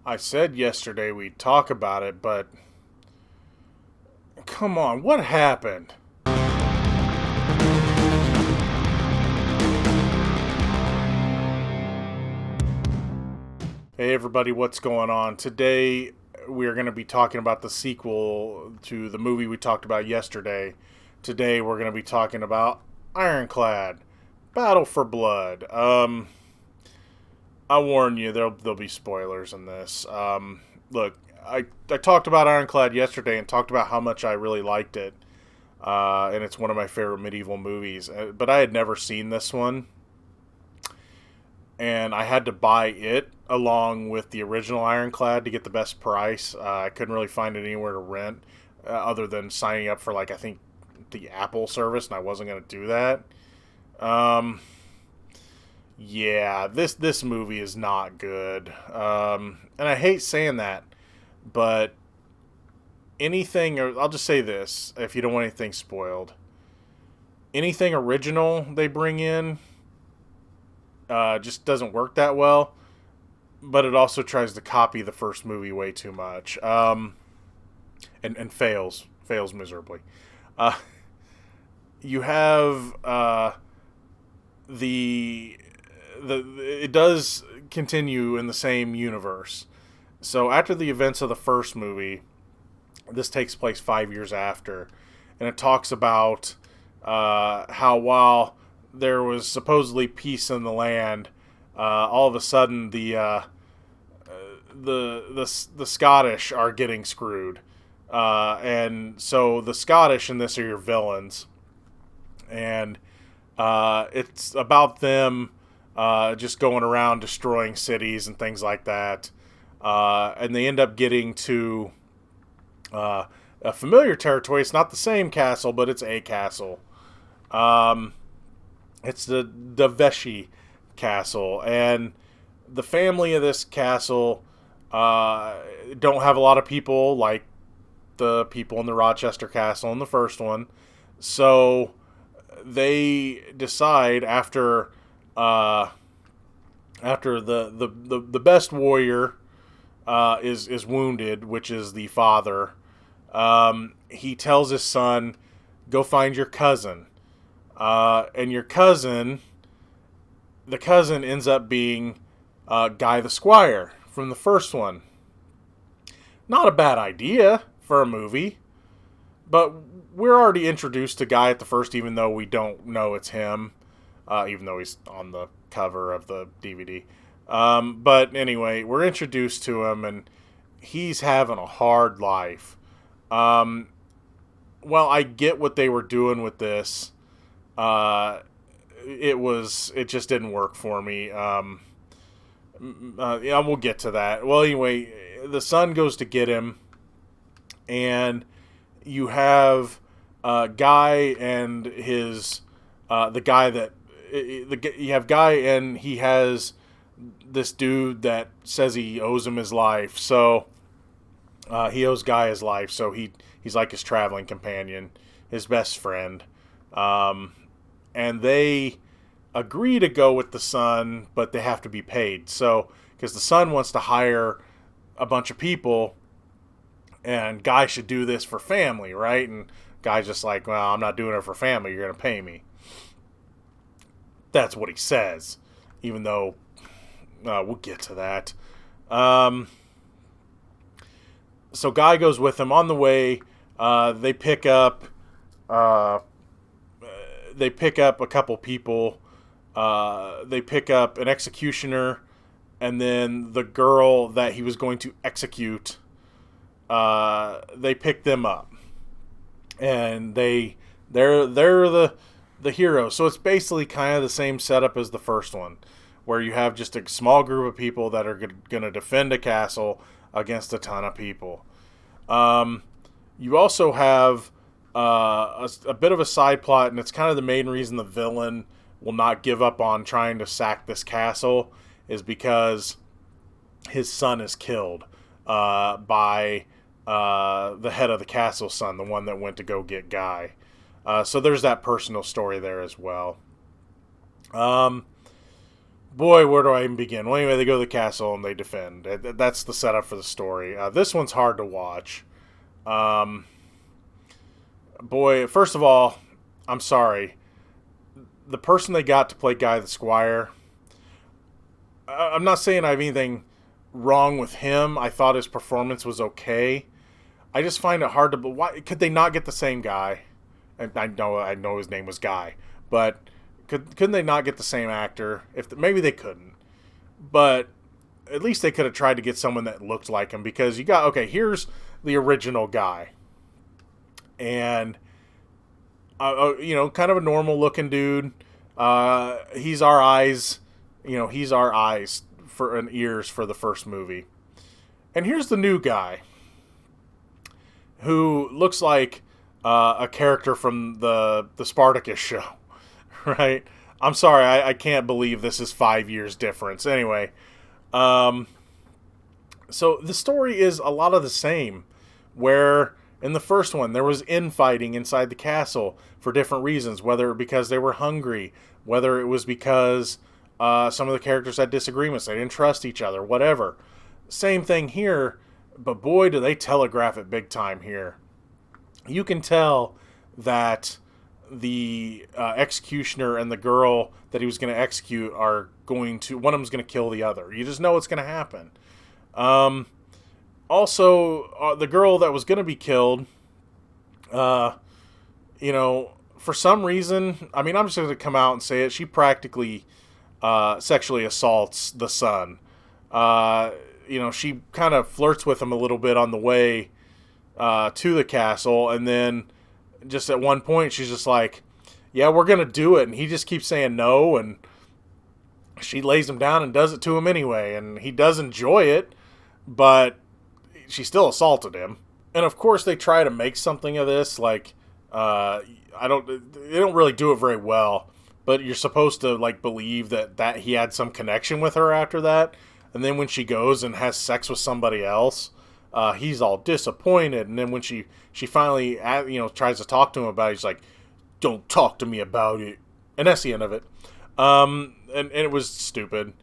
I said yesterday we'd talk about it, but come on, what happened? Hey everybody, what's going on? Today we're going to be talking about the sequel to the movie we talked about yesterday. Today we're going to be talking about Ironclad, Battle for Blood. I warn you, there'll be spoilers in this. Look, I talked about Ironclad yesterday and talked about how much I really liked it, and it's one of my favorite medieval movies. But I had never seen this one, and I had to buy it along with the original Ironclad to get the best price. I couldn't really find it anywhere to rent, other than signing up for I think the Apple service, and I wasn't going to do that. Um, yeah, this movie is not good, and I hate saying that, but anything, or I'll just say this, if you don't want anything spoiled, anything original they bring in just doesn't work that well. But it also tries to copy the first movie way too much, and fails miserably. Uh, you have the it does continue in the same universe. So after the events of the first movie, this takes place 5 years after, and it talks about how while there was supposedly peace in the land, all of a sudden the Scottish are getting screwed, and so the Scottish in this are your villains, and it's about them just going around destroying cities and things like that, and they end up getting to a familiar territory. It's not the same castle, but it's a castle. Um, it's the Vesci castle, and the family of this castle don't have a lot of people like the people in the Rochester castle in the first one. So they decide after the best warrior is wounded, which is the father. He tells his son, "Go find your cousin," and the cousin ends up being Guy the Squire from the first one. Not a bad idea for a movie, but we're already introduced to Guy at the first, even though we don't know it's him, even though he's on the cover of the DVD. But anyway, we're introduced to him, and he's having a hard life. Well, I get what they were doing with this. It just didn't work for me. Yeah, we'll get to that. Well, anyway, the son goes to get him, and you have Guy and his the guy that you have Guy, and he has this dude that says he owes him his life. So he owes Guy his life. So he's like his traveling companion, his best friend, and they agree to go with the son, but they have to be paid. So, because the son wants to hire a bunch of people, and Guy should do this for family, right? And Guy's just like, well, I'm not doing it for family. You're going to pay me. That's what he says, even though we'll get to that. So Guy goes with him. On the way, they pick up a couple people. They pick up an executioner, and then the girl that he was going to execute. They pick them up, and they're the heroes. So it's basically kind of the same setup as the first one, where you have just a small group of people that are going to defend a castle against a ton of people. You also have a bit of a side plot, and it's kind of the main reason the villain will not give up on trying to sack this castle, is because his son is killed by the head of the castle's son, the one that went to go get Guy. So there's that personal story there as well. Boy, where do I even begin? Well, anyway, they go to the castle and they defend. That's the setup for the story. This one's hard to watch. Um, Boy, first of all, I'm sorry. The person they got to play Guy the Squire, I'm not saying I have anything wrong with him. I thought his performance was okay. I just find it hard to. Why could they not get the same guy? And I know his name was Guy, but couldn't they not get the same actor? If maybe they couldn't, but at least they could have tried to get someone that looked like him, because you got, okay, here's the original Guy, and kind of a normal looking dude. He's our eyes, he's our eyes for and ears for the first movie. And here's the new Guy, who looks like a character from the Spartacus show, right? I'm sorry, I can't believe this is 5 years difference. Anyway, so the story is a lot of the same, where in the first one there was infighting inside the castle for different reasons, whether because they were hungry, whether it was because some of the characters had disagreements, they didn't trust each other, whatever. Same thing here, but boy, do they telegraph it big time here. You can tell that the executioner and the girl that he was going to execute are going to, one of them's going to kill the other. You just know it's going to happen. Also, the girl that was going to be killed, for some reason, I mean, I'm just going to come out and say it, she practically sexually assaults the son. She kind of flirts with him a little bit on the way to the castle, and then just at one point she's just like, yeah, we're going to do it, and he just keeps saying no, and she lays him down and does it to him anyway, and he does enjoy it, but she still assaulted him. And of course they try to make something of this, like they don't really do it very well, but you're supposed to like believe that he had some connection with her after that. And then when she goes and has sex with somebody else, he's all disappointed. And then when she finally tries to talk to him about it, he's like, don't talk to me about it. And that's the end of it. And it was stupid.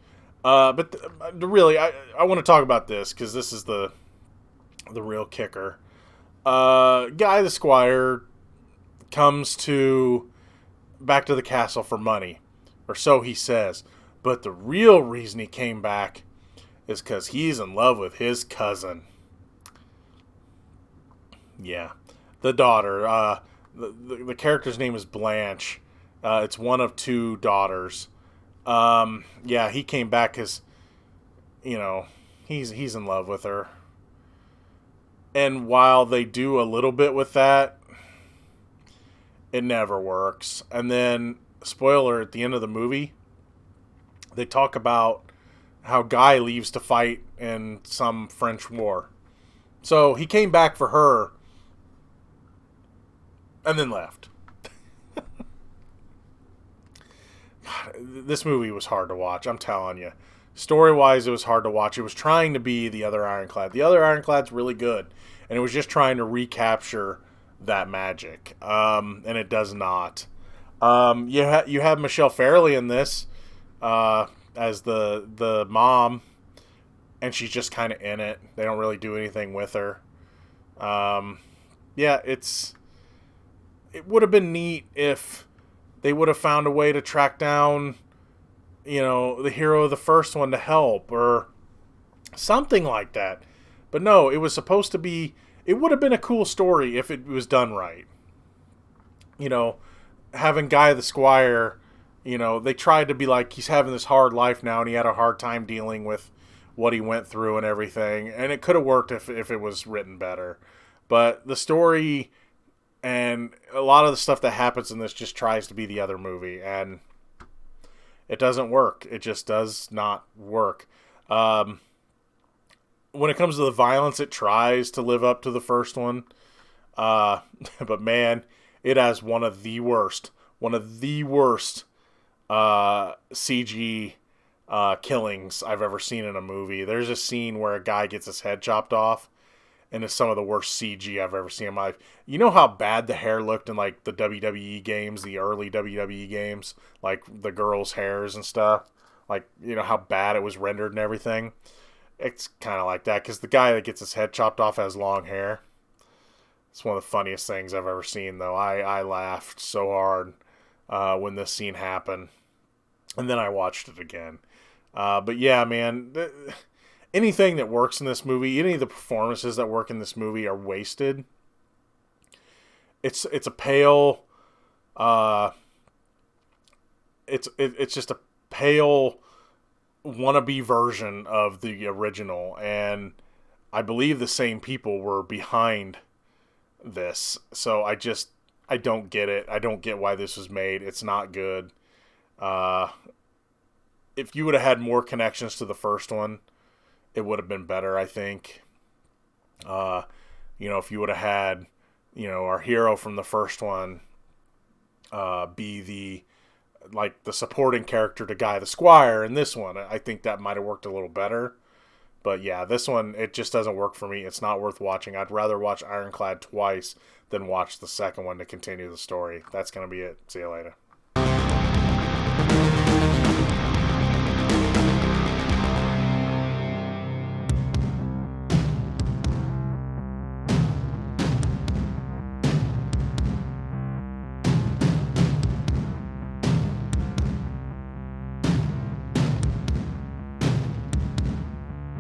But really, I want to talk about this because this is the real kicker. Guy the Squire comes back to the castle for money, or so he says. But the real reason he came back is because he's in love with his cousin. Yeah, the daughter. The character's name is Blanche. It's one of two daughters. Yeah, he came back because, he's in love with her. And while they do a little bit with that, it never works. And then, spoiler, at the end of the movie, they talk about how Guy leaves to fight in some French war. So he came back for her and then left. God, this movie was hard to watch, I'm telling you. Story-wise, it was hard to watch. It was trying to be the other Ironclad. The other Ironclad's really good, and it was just trying to recapture that magic, and it does not. You have Michelle Fairley in this as the mom, and she's just kind of in it. They don't really do anything with her. Yeah, it would have been neat if they would have found a way to track down, the hero of the first one to help, or something like that. But no, it was supposed to be, it would have been a cool story if it was done right. Having Guy the Squire, they tried to be like, he's having this hard life now, and he had a hard time dealing with what he went through and everything. And it could have worked if it was written better. But the story and a lot of the stuff that happens in this just tries to be the other movie, and it doesn't work. It just does not work. When it comes to the violence, it tries to live up to the first one. But man, it has one of the worst CG killings I've ever seen in a movie. There's a scene where a guy gets his head chopped off, and it's some of the worst CG I've ever seen in my life. You know how bad the hair looked in like the WWE games, the early WWE games, like the girls' hairs and stuff? like, you know, how bad it was rendered and everything. It's kind of like that because the guy that gets his head chopped off has long hair. It's one of the funniest things I've ever seen, though. I laughed so hard when this scene happened, and then I watched it again. But yeah, man, anything that works in this movie, any of the performances that work in this movie are wasted. It's a pale, uh, it's just a pale wannabe version of the original, and I believe the same people were behind this. So I don't get it. I don't get why this was made. It's not good. Uh, if you would have had more connections to the first one, it would have been better, I think. Uh, if you would have had, our hero from the first one be the supporting character to Guy the Squire in this one, I think that might have worked a little better. But yeah, this one, it just doesn't work for me. It's not worth watching. I'd rather watch Ironclad twice than watch the second one to continue the story. That's going to be it. See you later.